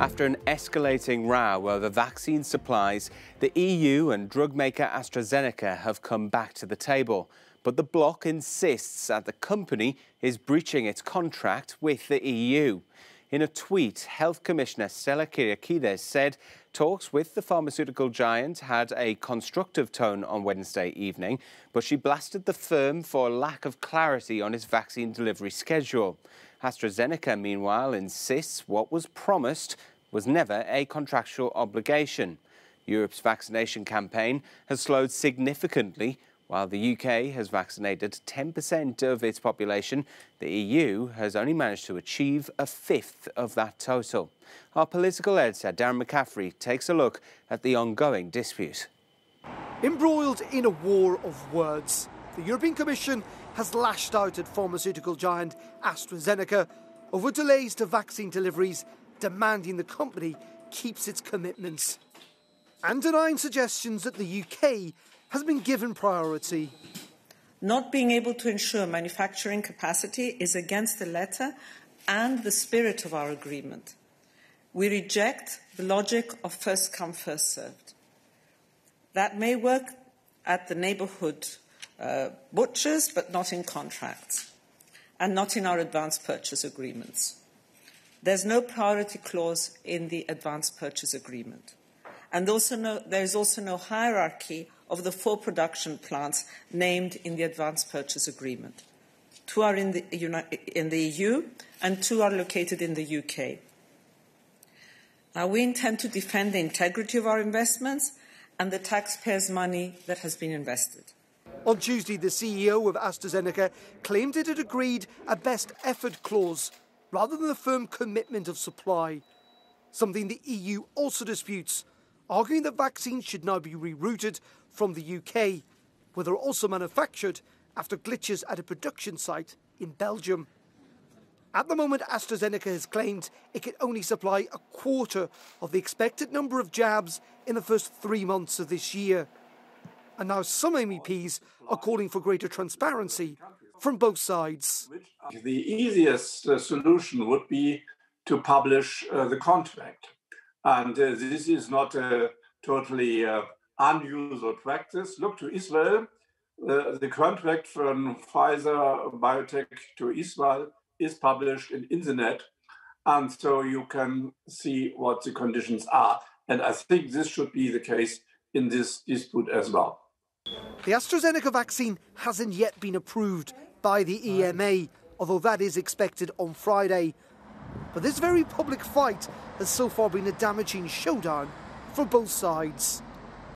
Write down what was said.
After an escalating row over vaccine supplies, the EU and drug maker AstraZeneca have come back to the table. But the bloc insists that the company is breaching its contract with the EU. In a tweet, Health Commissioner Stella Kyriakides said talks with the pharmaceutical giant had a constructive tone on Wednesday evening, but she blasted the firm for lack of clarity on its vaccine delivery schedule. AstraZeneca, meanwhile, insists what was promised was never a contractual obligation. Europe's vaccination campaign has slowed significantly. While the UK has vaccinated 10% of its population, the EU has only managed to achieve a fifth of that total. Our political editor, Darren McCaffrey, takes a look at the ongoing dispute. Embroiled in a war of words, the European Commission has lashed out at pharmaceutical giant AstraZeneca over delays to vaccine deliveries, demanding the company keeps its commitments and denying suggestions that the UK has been given priority. Not being able to ensure manufacturing capacity is against the letter and the spirit of our agreement. We reject the logic of first come, first served. That may work at the neighbourhood butchers, but not in contracts and not in our advance purchase agreements. There's no priority clause in the advance purchase agreement. And there is also no hierarchy of the 4 production plants named in the advance purchase agreement. 2 are in the EU and 2 are located in the UK. Now, we intend to defend the integrity of our investments and the taxpayers' money that has been invested. On Tuesday, the CEO of AstraZeneca claimed it had agreed a best effort clause rather than a firm commitment of supply, something the EU also disputes, arguing that vaccines should now be rerouted from the UK, where they're also manufactured after glitches at a production site in Belgium. At the moment, AstraZeneca has claimed it can only supply a quarter of the expected number of jabs in the first 3 months of this year. And now some MEPs are calling for greater transparency from both sides. The easiest solution would be to publish the contract. And this is not a totally unusual practice. Look to Israel. The contract from Pfizer Biotech to Israel is published in internet. And so you can see what the conditions are. And I think this should be the case in this dispute as well. The AstraZeneca vaccine hasn't yet been approved by the EMA, although that is expected on Friday. But this very public fight has so far been a damaging showdown for both sides.